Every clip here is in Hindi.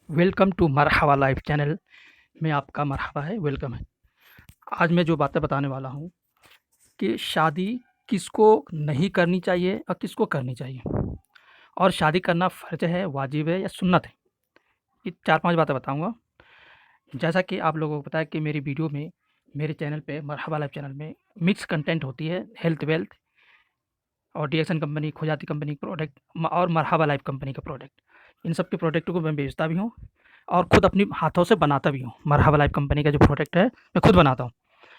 Welcome to Marhaba life channel में आपका मरहबा है, वेलकम है। आज मैं जो बातें बताने वाला हूँ कि शादी किसको नहीं करनी चाहिए और किसको करनी चाहिए, और शादी करना फ़र्ज़ है, वाजिब है या सुन्नत है। ये 4-5 बातें बताऊँगा। जैसा कि आप लोगों को पता है कि मेरी वीडियो में, मेरे चैनल पे, मरहबा लाइफ चैनल में मिक्स कंटेंट होती है, हेल्थ, वेल्थ और डीएक्सन कंपनी, खोजाती कंपनी के प्रोडक्ट और मरहबा लाइफ कंपनी के प्रोडक्ट। इन सब के प्रोडक्ट को मैं बेचता भी हूँ और खुद अपनी हाथों से बनाता भी हूँ। मरहबा लाइफ कंपनी का जो प्रोडक्ट है, मैं खुद बनाता हूँ।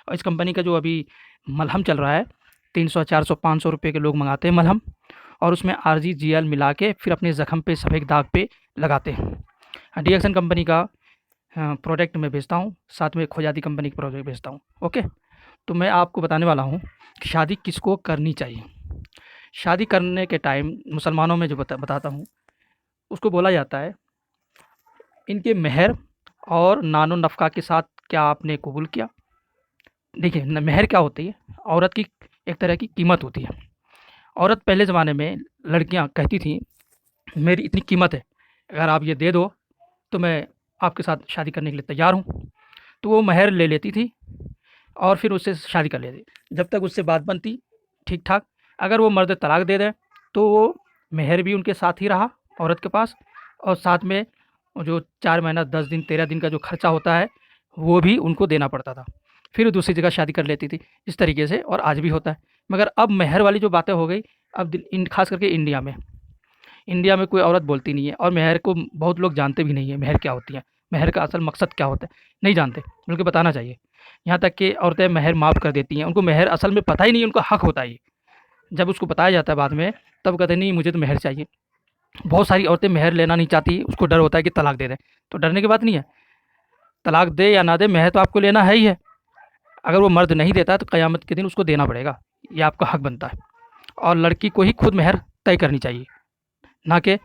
और इस कंपनी का जो अभी मलहम चल रहा है, 300, 400, 500 रुपए के लोग मँगाते हैं मलहम, और उसमें आरजी-जीएल मिला के फिर अपने ज़ख्म पे, सफ़ेद दाग पे लगाते हैं। डीएक्सन कंपनी का प्रोडक्ट मैं बेचता हूँ, साथ में खोजाती कंपनी के प्रोडक्ट बेचता हूँ। ओके? तो मैं आपको बताने वाला हूँ कि शादी किसको करनी चाहिए। शादी करने के टाइम मुसलमानों में जो बताता हूँ, उसको बोला जाता है, इनके मेहर और नानो नफ़क़ा के साथ क्या आपने कबूल किया? देखिए न, मेहर क्या होती है? औरत की एक तरह की कीमत होती है। औरत पहले ज़माने में लड़कियाँ कहती थीं, मेरी इतनी कीमत है, अगर आप ये दे दो तो मैं आपके साथ शादी करने के लिए तैयार हूँ। तो वो मेहर ले लेती थी और फिर उससे शादी कर लेती। जब तक उससे बात बनती ठीक-ठाक, अगर वो मर्द तलाक दे दे तो वो मेहर भी उनके साथ ही रहा औरत के पास, और साथ में वो जो 4 महीना, 10 दिन, 13 दिन का जो खर्चा होता है, वो भी उनको देना पड़ता था। फिर वो दूसरी जगह शादी कर लेती थी, इस तरीके से, और आज भी होता है। मगर अब मेहर वाली जो बातें हो गई, अब ख़ास करके इंडिया में कोई औरत बोलती नहीं है, और मेहर को बहुत लोग जानते भी नहीं हैं, मेहर क्या होती है, मेहर का असल मकसद क्या होता है, नहीं जानते, बल्कि बताना चाहिए। यहाँ तक कि औरतें मेहर माफ़ कर देती हैं, उनको मेहर असल में पता ही नहीं है, उनका हक होता है ये। जब उसको बताया जाता है बाद में, तब कहते हैं नहीं, मुझे तो मेहर चाहिए। बहुत सारी औरतें मेहर लेना नहीं चाहती, उसको डर होता है कि तलाक दे दें। तो डरने की बात नहीं है, तलाक दे या ना दे, मेहर तो आपको लेना है ही है। अगर वो मर्द नहीं देता तो क़यामत के दिन उसको देना पड़ेगा, ये आपका हक बनता है। और लड़की को ही खुद मेहर तय करनी चाहिए, ना कि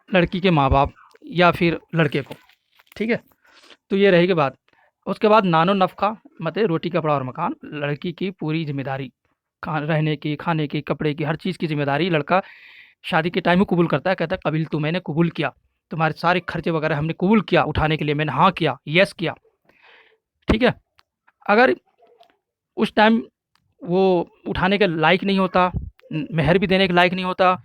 लड़की के माँ-बाप या फिर लड़के को। ठीक है? तो ये रहेगी बात। उसके बाद नानो नफ़क़ा, मतलब रोटी, कपड़ा और मकान, लड़की की पूरी ज़िम्मेदारी। रहने की, खाने की, कपड़े की, हर चीज़ की ज़िम्मेदारी लड़का शादी के टाइम में कबूल करता है। कहता है, "कबिलतु, मैंने कबूल किया। तुम्हारे सारे खर्चे वगैरह हमने कबूल किया उठाने के लिए, मैंने हाँ किया, येस किया।" ठीक है? अगर उस टाइम वो उठाने के लायक नहीं होता, मेहर भी देने के लायक नहीं होता,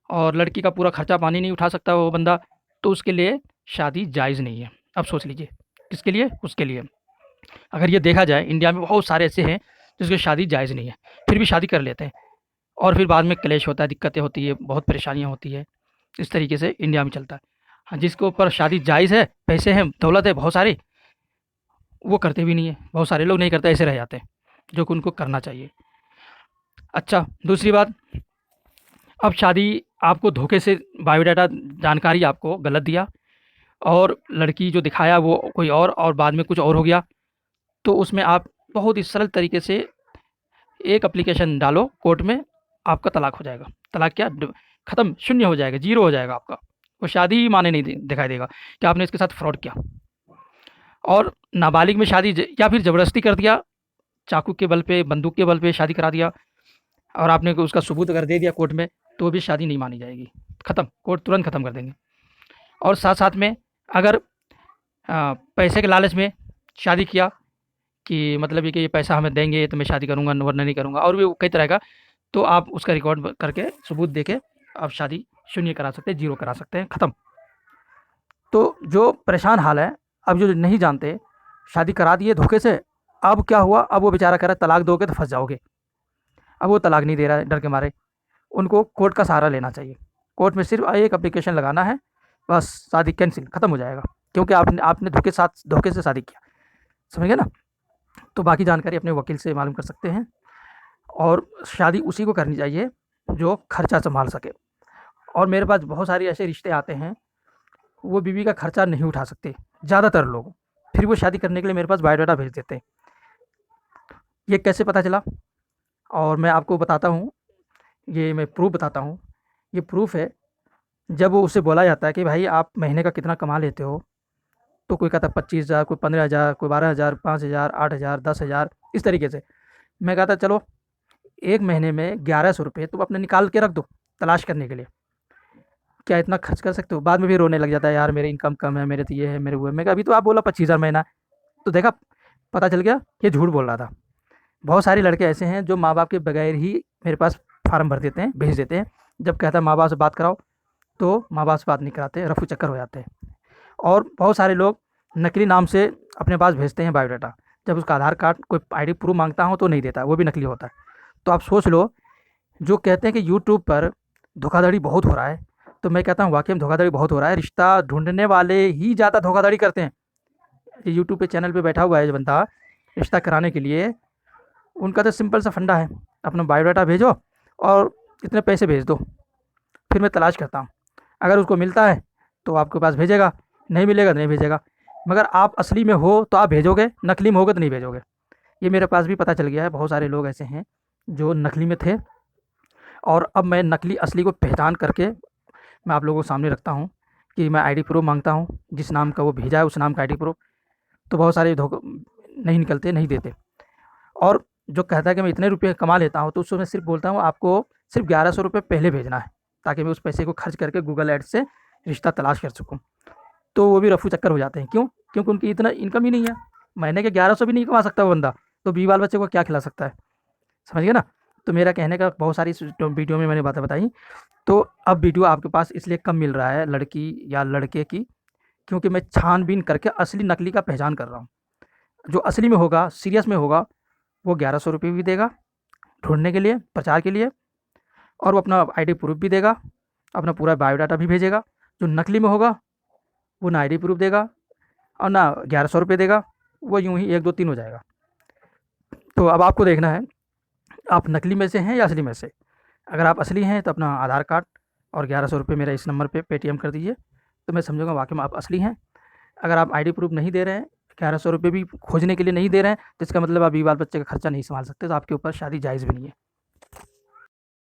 और लड़की का पूरा खर्चा पानी नहीं उठा सकता वो बंदा, तो उसके लिए शादी जायज़ नहीं है। अब सोच लीजिए, किसके लिए? उसके लिए। अगर ये देखा जाए, इंडिया में बहुत सारे ऐसे हैं जिसकी शादी जायज़ नहीं है, फिर भी शादी कर लेते हैं, और फिर बाद में क्लेश होता है, दिक्कतें होती है, बहुत परेशानियाँ होती है। इस तरीके से इंडिया में चलता है। हाँ, जिसके ऊपर शादी जायज़ है, पैसे हैं, दौलत है बहुत सारी, वो करते भी नहीं है। बहुत सारे लोग नहीं करते, ऐसे रह जाते हैं, जो कि उनको करना चाहिए। अच्छा, दूसरी बात, अब शादी आपको धोखे से बायोडाटा, जानकारी आपको गलत दिया, और लड़की जो दिखाया वो कोई और बाद में कुछ और हो गया, तो उसमें आप बहुत ही सरल तरीके से एक एप्लीकेशन डालो कोर्ट में, आपका तलाक हो जाएगा। तलाक क्या, ख़त्म, शून्य हो जाएगा, ज़ीरो हो जाएगा आपका। वो शादी ही माने नहीं दिखाई देगा कि आपने इसके साथ फ्रॉड किया। और नाबालिग में शादी या फिर ज़बरदस्ती कर दिया, चाकू के बल पे, बंदूक के बल पे शादी करा दिया, और आपने उसका सबूत अगर दे दिया कोर्ट में, तो भी शादी नहीं मानी जाएगी, ख़त्म, कोर्ट तुरंत ख़त्म कर देंगे। और साथ-साथ में अगर पैसे के लालच में शादी किया, कि मतलब ये कि ये पैसा हमें देंगे तो मैं शादी करूँगा, वरना नहीं करूँगा, और भी कई तरह का, तो आप उसका रिकॉर्ड करके, सबूत देके आप शादी शून्य करा सकते हैं, ज़ीरो करा सकते हैं, ख़त्म। तो जो परेशान हाल है, अब जो नहीं जानते, शादी करा दिए धोखे से, अब क्या हुआ, अब वो बेचारा कह रहा है तलाक दोगे तो फँस जाओगे। अब वो तलाक नहीं दे रहा है डर के मारे। उनको कोर्ट का सहारा लेना चाहिए। कोर्ट में सिर्फ़ एक एप्लीकेशन लगाना है, बस शादी कैंसल, ख़त्म हो जाएगा। क्योंकि आपने आपने धोखे से शादी किया। समझ गए ना? तो बाकी जानकारी अपने वकील से मालूम कर सकते हैं, और शादी उसी को करनी चाहिए जो खर्चा सँभाल सके। और मेरे पास बहुत सारे ऐसे रिश्ते आते हैं, वो बीवी का खर्चा नहीं उठा सकते, ज़्यादातर लोग। फिर वो शादी करने के लिए मेरे पास बायोडाटा भेज देते हैं। ये कैसे पता चला? और मैं आपको बताता हूँ, ये मैं प्रूफ़ बताता हूँ। ये प्रूफ़ है, जब वो उससे बोला जाता है कि भाई आप महीने का कितना कमा लेते हो? तो कोई कहता है 25,000, कोई 15,000, कोई 12,000, 5,000, 8,000, 10,000, इस तरीके से। मैं कहता चलो 1 महीने में ₹1100 तुम अपने निकाल के रख दो, तलाश करने के लिए। क्या इतना खर्च कर सकते हो? बाद में भी रोने लग जाता है, यार मेरी इनकम कम है, मेरे तो ये है, मेरे वो है। मैं कहा अभी तो आप बोला 25,000 महीना, तो देखा, पता चल गया ये झूठ बोल रहा था। बहुत सारे लड़के ऐसे हैं जो माँ बाप के बगैर ही मेरे पास फार्म भर देते हैं, भेज देते हैं। जब कहता है माँ बाप से बात कराओ, तो माँ बाप से बात नहीं कराते, रफू चक्कर हो जाते हैं। और बहुत सारे लोग नकली नाम से अपने पास भेजते हैं बायोडाटा। जब उसका आधार कार्ड कोई आईडी प्रूफ मांगता हो तो नहीं देता, वो भी नकली होता है। तो आप सोच लो, जो कहते हैं कि यूट्यूब पर धोखाधड़ी बहुत हो रहा है, तो मैं कहता हूँ वाकई में धोखाधड़ी बहुत हो रहा है। रिश्ता ढूंढने वाले ही ज़्यादा धोखाधड़ी करते हैं। ये यूट्यूब पे चैनल पे बैठा हुआ है जो बंदा रिश्ता कराने के लिए, उनका तो सिंपल सा फंडा है, अपना बायोडाटा भेजो और इतने पैसे भेज दो, फिर मैं तलाश करता हूँ। अगर उसको मिलता है तो आपके पास भेजेगा, नहीं मिलेगा तो नहीं भेजेगा। मगर आप असली में हो तो आप भेजोगे, नकली में होगे तो नहीं भेजोगे। ये मेरे पास भी पता चल गया है, बहुत सारे लोग ऐसे हैं जो नकली में थे, और अब मैं नकली असली को पहचान करके मैं आप लोगों के सामने रखता हूँ कि मैं आईडी प्रूफ मांगता हूँ, जिस नाम का वो भेजा है उस नाम का आईडी प्रूफ। तो बहुत सारे धोखा नहीं निकलते, नहीं देते। और जो कहता है कि मैं इतने रुपये कमा लेता हूँ, तो उसको मैं सिर्फ बोलता हूँ आपको सिर्फ 1100 रुपये पहले भेजना है, ताकि मैं उस पैसे को खर्च करके गूगल एड्स से रिश्ता तलाश कर सकूँ। तो वो भी रफू चक्कर हो जाते हैं। क्यों? क्योंकि उनकी इतना इनकम ही नहीं है, महीने के 1100 भी नहीं कमा सकता वो बंदा, तो बीवी बाल बच्चे को क्या खिला सकता है? समझ गए ना? तो मेरा कहने का बहुत सारी इस वीडियो में मैंने बातें बताई। तो अब वीडियो आपके पास इसलिए कम मिल रहा है लड़की या लड़के की, क्योंकि मैं छानबीन करके असली नकली का पहचान कर रहा हूँ। जो असली में होगा, सीरियस में होगा, वो 1100 रुपये भी देगा ढूँढने के लिए, प्रचार के लिए, और वो अपना आईडी प्रूफ भी देगा, अपना पूरा बायोडाटा भी भेजेगा। जो नकली में होगा वो ना आईडी प्रूफ देगा और ना 1100 रुपये देगा, वो यूँ ही 1, 2, 3 हो जाएगा। तो अब आपको देखना है आप नकली में से हैं या असली में से। अगर आप असली हैं तो अपना आधार कार्ड और 1100 रुपये मेरा इस नंबर पे पेटीएम कर दीजिए, तो मैं समझूँगा वाक़ई में आप असली हैं। अगर आप आईडी प्रूफ नहीं दे रहे हैं, 1100 रुपये भी खोजने के लिए नहीं दे रहे हैं, तो इसका मतलब आप बीवी बाल बच्चे का खर्चा नहीं सँभाल सकते, तो आपके ऊपर शादी जायज़ भी नहीं है।